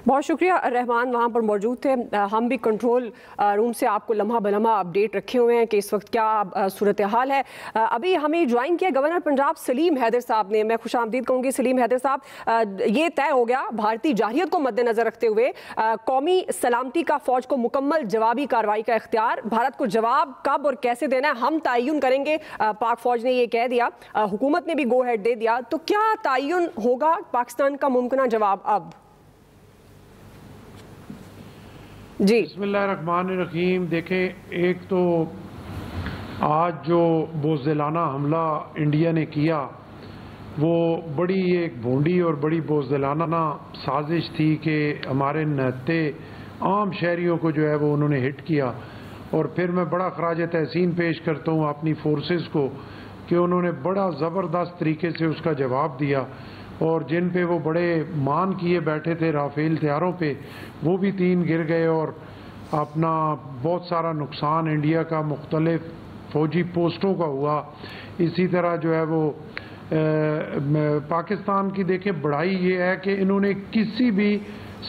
بہت شکریہ رحمان، وہاں پر موجود تھے. ہم بھی کنٹرول روم سے آپ کو لمحہ بلمحہ اپڈیٹ رکھے ہوئے ہیں کہ اس وقت کیا صورتحال ہے. ابھی ہمیں جوائن کیا گورنر پنجاب سلیم حیدر صاحب نے. میں خوش آمدید کہوں گی سلیم حیدر صاحب. یہ طے ہو گیا بھارتی جارحیت کو مد نظر رکھتے ہوئے قومی سلامتی کا فوج کو مکمل جوابی کارروائی کا اختیار. بھارت کو جواب کب اور کیسے دینا ہے ہم تعین کریں گے، پاک فوج نے یہ کہہ دیا. حکومت نے بھی گو ہیڈ دے دیا. تو کیا تعین ہوگا پاکستان کا ممکنہ جواب اب؟ جی بسم اللہ الرحمن الرحیم. دیکھیں، ایک تو آج جو بزدلانہ حملہ انڈیا نے کیا وہ بڑی ایک بھونڈی اور بڑی بزدلانہ سازش تھی کہ ہمارے نہتے عام شہریوں کو جو ہے وہ انہوں نے ہٹ کیا. اور پھر میں بڑا خراج تحسین پیش کرتا ہوں اپنی فورسز کو کہ انہوں نے بڑا زبردست طریقے سے اس کا جواب دیا. اور جن پہ وہ بڑے مان کیے بیٹھے تھے رافیل طیاروں پہ، وہ بھی 3 گر گئے اور اپنا بہت سارا نقصان انڈیا کا مختلف فوجی پوسٹوں کا ہوا. اسی طرح جو ہے وہ پاکستان کی دیکھیں بڑائی یہ ہے کہ انہوں نے کسی بھی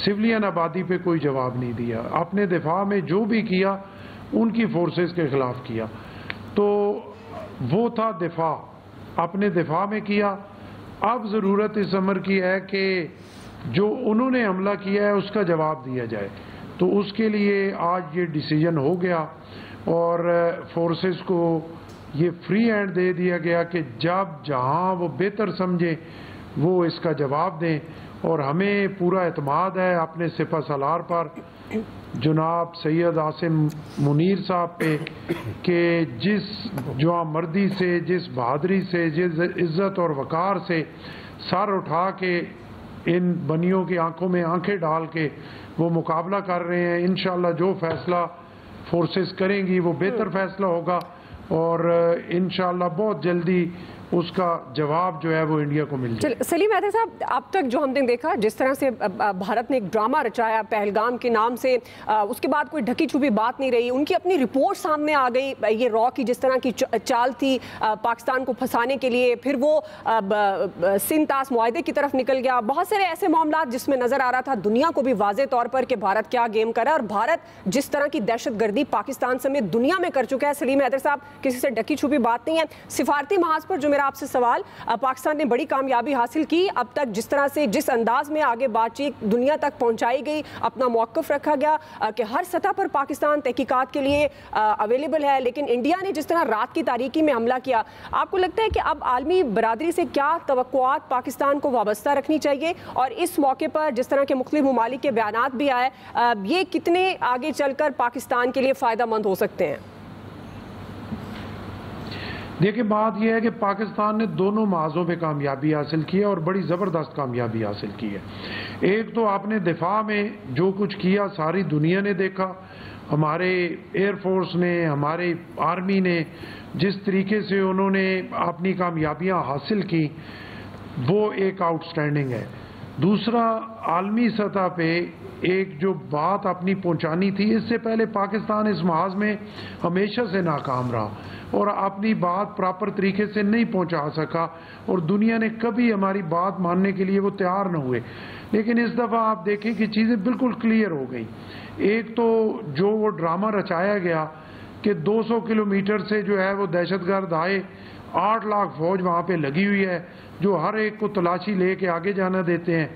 سویلین آبادی پہ کوئی جواب نہیں دیا. اپنے دفاع میں جو بھی کیا ان کی فورسز کے خلاف کیا. تو وہ تھا دفاع، اپنے دفاع میں کیا. اب ضرورت اس امر کی ہے کہ جو انہوں نے حملہ کیا ہے اس کا جواب دیا جائے. تو اس کے لیے آج یہ ڈیسیجن ہو گیا اور فورسز کو یہ فری ہینڈ دے دیا گیا کہ جب جہاں وہ بہتر سمجھیں وہ اس کا جواب دیں. اور ہمیں پورا اعتماد ہے اپنے سپہ سالار پر جناب سید عاصم منیر صاحب پہ کہ جس جوانمردی سے، جس بہادری سے، جس عزت اور وقار سے سر اٹھا کے ان بنیوں کی آنکھوں میں آنکھیں ڈال کے وہ مقابلہ کر رہے ہیں. انشاءاللہ جو فیصلہ فورسز کریں گی وہ بہتر فیصلہ ہوگا اور انشاءاللہ بہت جلدی اس کا جواب جو ہے وہ انڈیا کو مل جائے. سلیم حیدر صاحب، اب تک جو ہم نے دیکھا جس طرح سے بھارت نے ایک ڈرامہ رچایا پہلگام کے نام سے، اس کے بعد کوئی ڈھکی چھپی بات نہیں رہی. ان کی اپنی رپورٹ سامنے آ گئی، یہ را کی جس طرح کی چال تھی پاکستان کو پھنسانے کے لیے. پھر وہ سندھ طاس معاہدے کی طرف نکل گیا. بہت سارے ایسے معاملات جس میں نظر آ رہا تھا دنیا کو بھی واضح طور پر کہ بھارت کیا گیم کر رہا ہے اور بھارت جس طرح کی دہشت گردی پاکستان سمیت دنیا میں کر چکا ہے. سلیم حیدر صاحب، کسی سے ڈھکی چھپی بات نہیں ہے. سفارتی محاذ پر جو آپ سے سوال، پاکستان نے بڑی کامیابی حاصل کی اب تک. جس طرح سے جس انداز میں آگے بات چیت دنیا تک پہنچائی گئی، اپنا موقف رکھا گیا کہ ہر سطح پر پاکستان تحقیقات کے لیے اویلیبل ہے. لیکن انڈیا نے جس طرح رات کی تاریکی میں حملہ کیا، آپ کو لگتا ہے کہ اب عالمی برادری سے کیا توقعات پاکستان کو وابستہ رکھنی چاہیے؟ اور اس موقع پر جس طرح کے مختلف ممالک کے بیانات بھی آئے، یہ کتنے آگے چل کر پاکستان کے لیے فائدہ مند ہو سکتے ہیں؟ دیکھیں، بات یہ ہے کہ پاکستان نے دونوں محاذوں پہ کامیابی حاصل کی ہے اور بڑی زبردست کامیابی حاصل کی ہے. ایک تو آپ نے دفاع میں جو کچھ کیا ساری دنیا نے دیکھا. ہمارے ایئر فورس نے، ہمارے آرمی نے جس طریقے سے انہوں نے اپنی کامیابیاں حاصل کی وہ ایک آؤٹ سٹینڈنگ ہے. دوسرا، عالمی سطح پہ ایک جو بات اپنی پہنچانی تھی، اس سے پہلے پاکستان اس محاذ میں ہمیشہ سے ناکام رہا اور اپنی بات پراپر طریقے سے نہیں پہنچا سکا اور دنیا نے کبھی ہماری بات ماننے کے لیے وہ تیار نہ ہوئے. لیکن اس دفعہ آپ دیکھیں کہ چیزیں بالکل کلیئر ہو گئیں. ایک تو جو وہ ڈرامہ رچایا گیا کہ 200 کلومیٹر سے جو ہے وہ دہشت گرد آئے، 8 لاکھ فوج وہاں پہ لگی ہوئی ہے جو ہر ایک کو تلاشی لے کے آگے جانا دیتے ہیں.